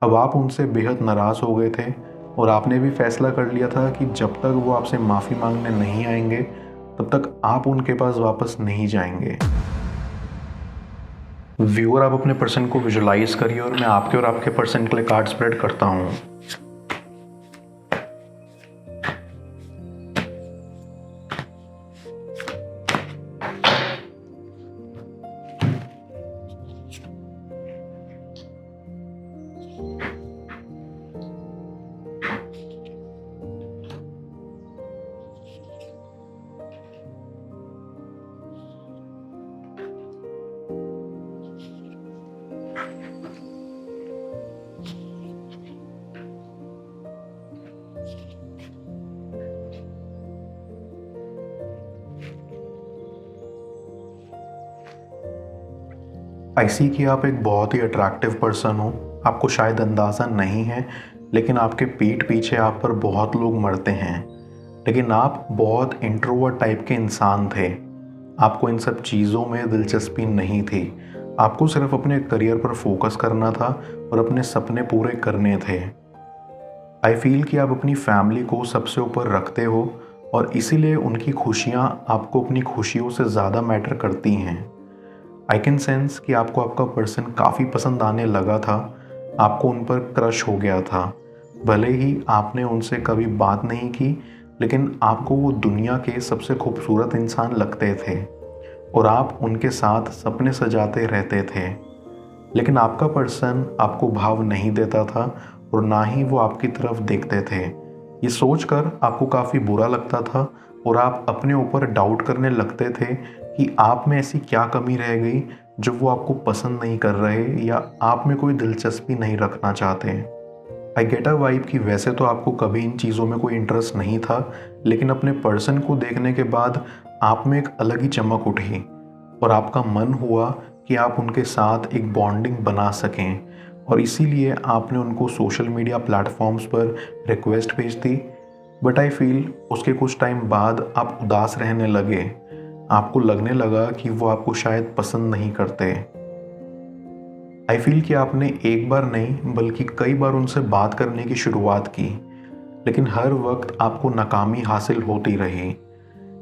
अब आप उनसे बेहद नाराज़ हो गए थे और आपने भी फैसला कर लिया था कि जब तक वो आपसे माफ़ी मांगने नहीं आएंगे तब तक आप उनके पास वापस नहीं जाएंगे। व्यूअर, आप अपने पर्सन को विजुलाइज करिए और मैं आपके और आपके पर्सन के लिए कार्ड स्प्रेड करता हूँ। आई सी कि आप एक बहुत ही अट्रैक्टिव पर्सन हो। आपको शायद अंदाज़ा नहीं है, लेकिन आपके पीठ पीछे आप पर बहुत लोग मरते हैं। लेकिन आप बहुत इंट्रोवर्ट टाइप के इंसान थे। आपको इन सब चीज़ों में दिलचस्पी नहीं थी। आपको सिर्फ अपने करियर पर फोकस करना था और अपने सपने पूरे करने थे। आई फील कि आप अपनी फैमिली को सबसे ऊपर रखते हो और इसीलिए उनकी खुशियाँ आपको अपनी खुशियों से ज़्यादा मैटर करती हैं। आई कैन सेंस कि आपको आपका पर्सन काफ़ी पसंद आने लगा था। आपको उन पर क्रश हो गया था। भले ही आपने उनसे कभी बात नहीं की, लेकिन आपको वो दुनिया के सबसे खूबसूरत इंसान लगते थे और आप उनके साथ सपने सजाते रहते थे। लेकिन आपका पर्सन आपको भाव नहीं देता था और ना ही वो आपकी तरफ देखते थे। ये सोचकर आपको काफ़ी बुरा लगता था और आप अपने ऊपर डाउट करने लगते थे कि आप में ऐसी क्या कमी रह गई जो वो आपको पसंद नहीं कर रहे या आप में कोई दिलचस्पी नहीं रखना चाहते। आई गेट अ वाइब कि वैसे तो आपको कभी इन चीज़ों में कोई इंटरेस्ट नहीं था, लेकिन अपने पर्सन को देखने के बाद आप में एक अलग ही चमक उठी और आपका मन हुआ कि आप उनके साथ एक बॉन्डिंग बना सकें और इसीलिए आपने उनको सोशल मीडिया प्लेटफॉर्म्स पर रिक्वेस्ट भेज दी। बट आई फील उसके कुछ टाइम बाद आप उदास रहने लगे। आपको लगने लगा कि वो आपको शायद पसंद नहीं करते। आई फील कि आपने एक बार नहीं बल्कि कई बार उनसे बात करने की शुरुआत की, लेकिन हर वक्त आपको नाकामी हासिल होती रही।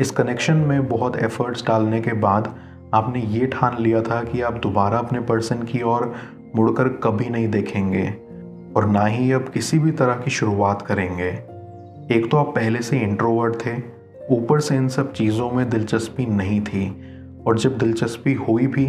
इस कनेक्शन में बहुत एफर्ट्स डालने के बाद आपने ये ठान लिया था कि आप दोबारा अपने पर्सन की ओर मुड़कर कभी नहीं देखेंगे और ना ही अब किसी भी तरह की शुरुआत करेंगे। एक तो आप पहले से इंट्रोवर्ट थे, ऊपर से इन सब चीज़ों में दिलचस्पी नहीं थी और जब दिलचस्पी हुई भी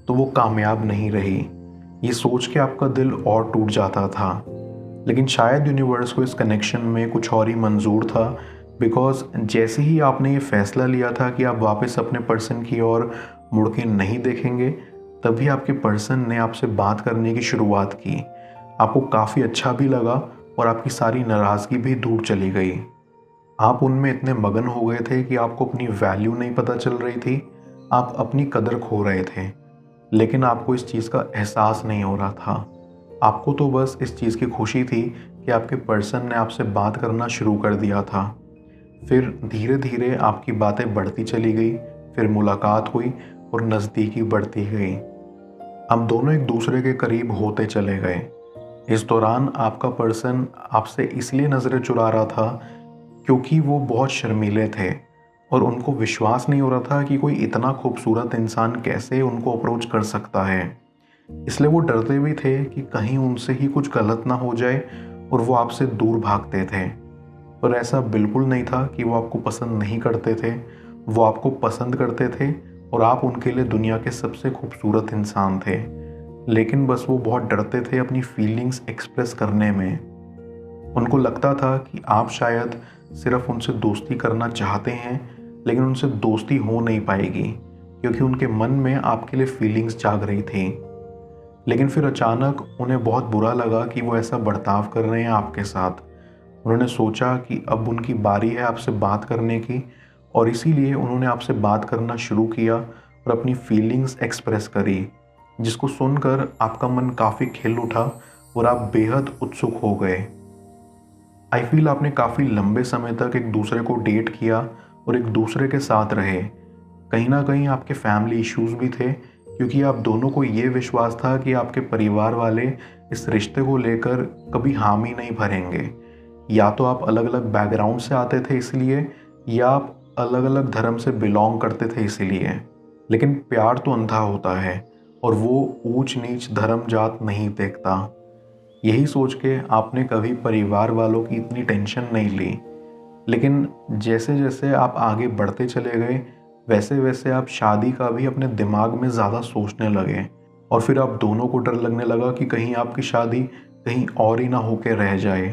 तो वो कामयाब नहीं रही। ये सोच के आपका दिल और टूट जाता था, लेकिन शायद यूनिवर्स को इस कनेक्शन में कुछ और ही मंजूर था। बिकॉज जैसे ही आपने ये फैसला लिया था कि आप वापस अपने पर्सन की ओर मुड़ के नहीं देखेंगे, तभी आपके पर्सन ने आपसे बात करने की शुरुआत की। आपको काफ़ी अच्छा भी लगा और आपकी सारी नाराज़गी भी दूर चली गई। आप उनमें इतने मगन हो गए थे कि आपको अपनी वैल्यू नहीं पता चल रही थी। आप अपनी कदर खो रहे थे, लेकिन आपको इस चीज़ का एहसास नहीं हो रहा था। आपको तो बस इस चीज़ की खुशी थी कि आपके पर्सन ने आपसे बात करना शुरू कर दिया था। फिर धीरे धीरे आपकी बातें बढ़ती चली गई, फिर मुलाकात हुई और नज़दीकी बढ़ती गई। अब दोनों एक दूसरे के करीब होते चले गए। इस दौरान आपका पर्सन आपसे इसलिए नज़रें चुरा रहा था क्योंकि वो बहुत शर्मीले थे और उनको विश्वास नहीं हो रहा था कि कोई इतना खूबसूरत इंसान कैसे उनको अप्रोच कर सकता है। इसलिए वो डरते भी थे कि कहीं उनसे ही कुछ गलत ना हो जाए और वो आपसे दूर भागते थे। पर ऐसा बिल्कुल नहीं था कि वो आपको पसंद नहीं करते थे। वो आपको पसंद करते थे और आप उनके लिए दुनिया के सबसे खूबसूरत इंसान थे। लेकिन बस वो बहुत डरते थे अपनी फीलिंग्स एक्सप्रेस करने में। उनको लगता था कि आप शायद सिर्फ उनसे दोस्ती करना चाहते हैं, लेकिन उनसे दोस्ती हो नहीं पाएगी क्योंकि उनके मन में आपके लिए फीलिंग्स जाग रही थी। लेकिन फिर अचानक उन्हें बहुत बुरा लगा कि वो ऐसा बर्ताव कर रहे हैं आपके साथ। उन्होंने सोचा कि अब उनकी बारी है आपसे बात करने की और इसीलिए उन्होंने आपसे बात करना शुरू किया और अपनी फीलिंग्स एक्सप्रेस करी, जिसको सुनकर आपका मन काफ़ी खिल उठा और आप बेहद उत्सुक हो गए। आई फील आपने काफ़ी लंबे समय तक एक दूसरे को डेट किया और एक दूसरे के साथ रहे। कहीं ना कहीं आपके फैमिली इश्यूज भी थे क्योंकि आप दोनों को ये विश्वास था कि आपके परिवार वाले इस रिश्ते को लेकर कभी हामी नहीं भरेंगे। या तो आप अलग अलग बैकग्राउंड से आते थे इसलिए, या आप अलग अलग धर्म से बिलोंग करते थे इसीलिए। लेकिन प्यार तो अंधा होता है और वो ऊंच नीच धर्म जात नहीं देखता। यही सोच के आपने कभी परिवार वालों की इतनी टेंशन नहीं ली। लेकिन जैसे जैसे आप आगे बढ़ते चले गए, वैसे वैसे आप शादी का भी अपने दिमाग में ज़्यादा सोचने लगे और फिर आप दोनों को डर लगने लगा कि कहीं आपकी शादी कहीं और ही ना होके रह जाए।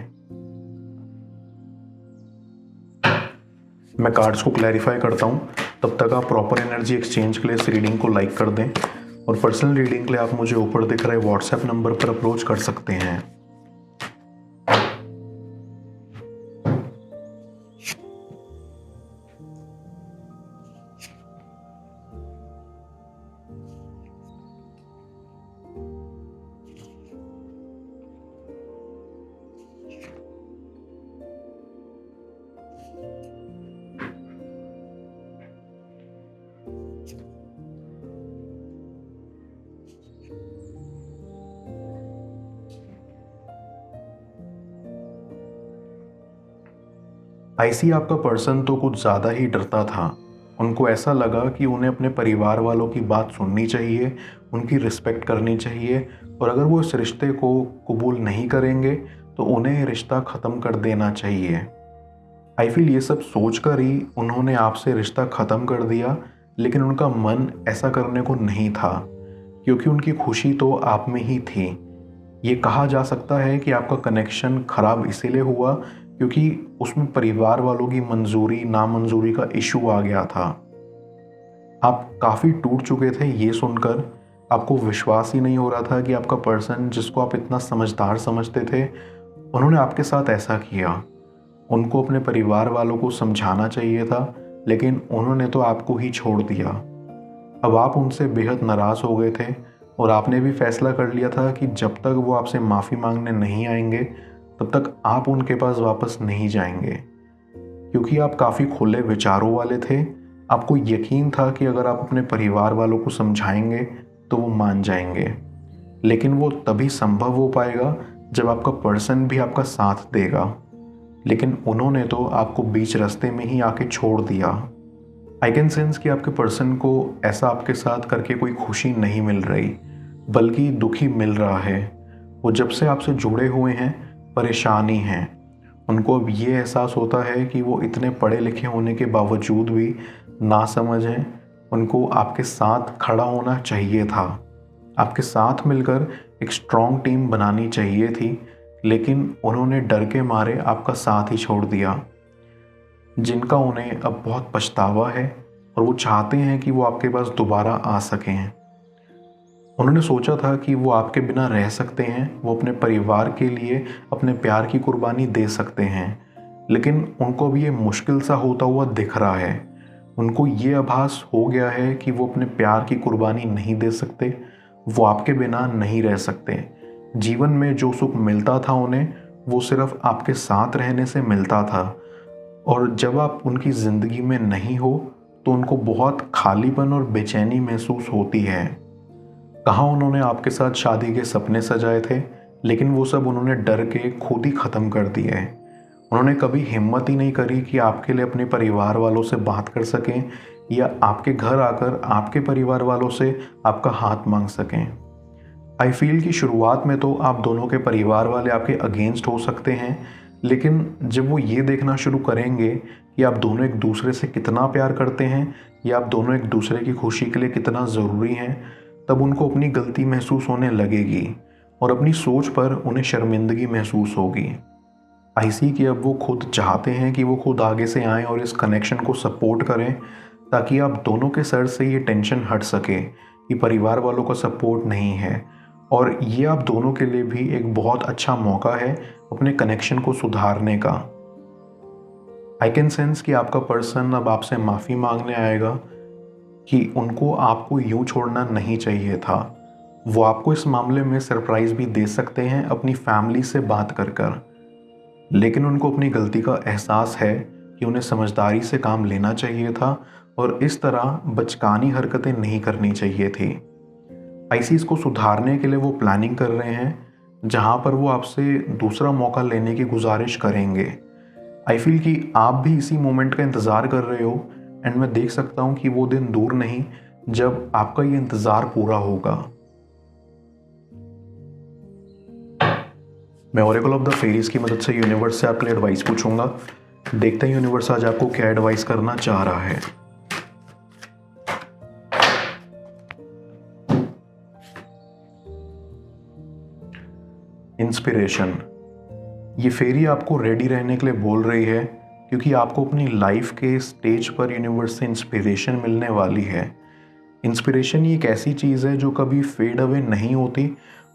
मैं कार्ड्स को क्लैरिफाई करता हूँ, तब तक आप प्रॉपर एनर्जी एक्सचेंज के लिए इस रीडिंग को लाइक कर दें और पर्सनल रीडिंग के लिए आप मुझे ऊपर दिख रहे व्हाट्सएप नंबर पर अप्रोच कर सकते हैं। आईसी आपका पर्सन तो कुछ ज़्यादा ही डरता था। उनको ऐसा लगा कि उन्हें अपने परिवार वालों की बात सुननी चाहिए, उनकी रिस्पेक्ट करनी चाहिए, और अगर वो इस रिश्ते को कबूल नहीं करेंगे तो उन्हें ये रिश्ता ख़त्म कर देना चाहिए। आई फील ये सब सोच कर ही उन्होंने आपसे रिश्ता ख़त्म कर दिया, लेकिन उनका मन ऐसा करने को नहीं था क्योंकि उनकी खुशी तो आप में ही थी। ये कहा जा सकता है कि आपका कनेक्शन ख़राब इसीलिए हुआ क्योंकि उसमें परिवार वालों की मंजूरी नामंजूरी का इशू आ गया था। आप काफ़ी टूट चुके थे ये सुनकर। आपको विश्वास ही नहीं हो रहा था कि आपका पर्सन, जिसको आप इतना समझदार समझते थे, उन्होंने आपके साथ ऐसा किया। उनको अपने परिवार वालों को समझाना चाहिए था, लेकिन उन्होंने तो आपको ही छोड़ दिया। अब आप उनसे बेहद नाराज़ हो गए थे और आपने भी फैसला कर लिया था कि जब तक वो आपसे माफ़ी मांगने नहीं आएंगे तब तक आप उनके पास वापस नहीं जाएंगे, क्योंकि आप काफ़ी खुले विचारों वाले थे। आपको यकीन था कि अगर आप अपने परिवार वालों को समझाएंगे तो वो मान जाएंगे, लेकिन वो तभी संभव हो पाएगा जब आपका पर्सन भी आपका साथ देगा। लेकिन उन्होंने तो आपको बीच रास्ते में ही आके छोड़ दिया। आई कैन सेंस कि आपके पर्सन को ऐसा आपके साथ करके कोई खुशी नहीं मिल रही, बल्कि दुखी मिल रहा है। वो जब से आपसे जुड़े हुए हैं परेशानी हैं। उनको अब ये एहसास होता है कि वो इतने पढ़े लिखे होने के बावजूद भी नासमझ हैं। उनको आपके साथ खड़ा होना चाहिए था, आपके साथ मिलकर एक स्ट्रॉन्ग टीम बनानी चाहिए थी, लेकिन उन्होंने डर के मारे आपका साथ ही छोड़ दिया, जिनका उन्हें अब बहुत पछतावा है और वो चाहते हैं कि वो आपके पास दोबारा आ सकें। उन्होंने सोचा था कि वो आपके बिना रह सकते हैं, वो अपने परिवार के लिए अपने प्यार की कुर्बानी दे सकते हैं, लेकिन उनको भी ये मुश्किल सा होता हुआ दिख रहा है। उनको ये आभास हो गया है कि वो अपने प्यार की कुर्बानी नहीं दे सकते, वो आपके बिना नहीं रह सकते। जीवन में जो सुख मिलता था उन्हें, वो सिर्फ आपके साथ रहने से मिलता था, और जब आप उनकी ज़िंदगी में नहीं हो तो उनको बहुत खालीपन और बेचैनी महसूस होती है। कहाँ उन्होंने आपके साथ शादी के सपने सजाए थे, लेकिन वो सब उन्होंने डर के खुद ही ख़त्म कर दिए। उन्होंने कभी हिम्मत ही नहीं करी कि आपके लिए अपने परिवार वालों से बात कर सकें या आपके घर आकर आपके परिवार वालों से आपका हाथ मांग सकें। आई फील कि शुरुआत में तो आप दोनों के परिवार वाले आपके अगेंस्ट हो सकते हैं, लेकिन जब वो ये देखना शुरू करेंगे कि आप दोनों एक दूसरे से कितना प्यार करते हैं या आप दोनों एक दूसरे की खुशी के लिए कितना ज़रूरी हैं, तब उनको अपनी गलती महसूस होने लगेगी और अपनी सोच पर उन्हें शर्मिंदगी महसूस होगी। आई सी कि अब वो खुद चाहते हैं कि वो खुद आगे से आएँ और इस कनेक्शन को सपोर्ट करें, ताकि आप दोनों के सर से ये टेंशन हट सके कि परिवार वालों का सपोर्ट नहीं है। और ये आप दोनों के लिए भी एक बहुत अच्छा मौका है अपने कनेक्शन को सुधारने का। आई कैन सेंस कि आपका पर्सन अब आपसे माफ़ी मांगने आएगा कि उनको आपको यूं छोड़ना नहीं चाहिए था। वो आपको इस मामले में सरप्राइज़ भी दे सकते हैं अपनी फैमिली से बात कर, लेकिन उनको अपनी गलती का एहसास है कि उन्हें समझदारी से काम लेना चाहिए था और इस तरह बचकानी हरकतें नहीं करनी चाहिए थी। आईसीज को सुधारने के लिए वो प्लानिंग कर रहे हैं, जहां पर वो आपसे दूसरा मौका लेने की गुजारिश करेंगे। आई फील कि आप भी इसी मोमेंट का इंतज़ार कर रहे हो, एंड मैं देख सकता हूँ कि वो दिन दूर नहीं जब आपका ये इंतज़ार पूरा होगा। मैं ओरेकल ऑफ द फेरीज की मदद से यूनिवर्स से आपके लिए एडवाइस पूछूंगा। देखते हैं यूनिवर्स आज आपको क्या एडवाइस करना चाह रहा है। इंस्पिरेशन, ये फेरी आपको रेडी रहने के लिए बोल रही है, क्योंकि आपको अपनी लाइफ के स्टेज पर यूनिवर्स से इंस्पिरेशन मिलने वाली है। इंस्पिरेशन ये एक ऐसी चीज़ है जो कभी फेड अवे नहीं होती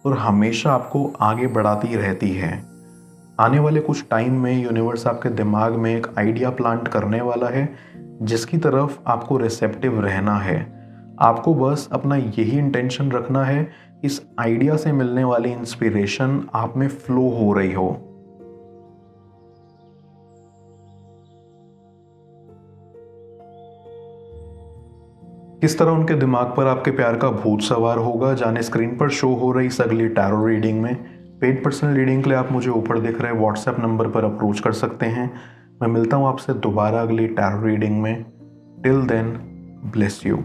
और हमेशा आपको आगे बढ़ाती रहती है। आने वाले कुछ टाइम में यूनिवर्स आपके दिमाग में एक आइडिया प्लांट करने वाला है, जिसकी तरफ आपको रिसेप्टिव रहना है। आपको बस अपना यही इंटेंशन रखना है, इस आइडिया से मिलने वाली इंस्पिरेशन आप में फ्लो हो रही हो। किस तरह उनके दिमाग पर आपके प्यार का भूत सवार होगा, जाने स्क्रीन पर शो हो रही इस अगली टैरो रीडिंग में। पेड पर्सनल रीडिंग के लिए आप मुझे ऊपर दिख रहे व्हाट्सएप नंबर पर अप्रोच कर सकते हैं। मैं मिलता हूँ आपसे दोबारा अगली टैरो रीडिंग में। Till then, bless you.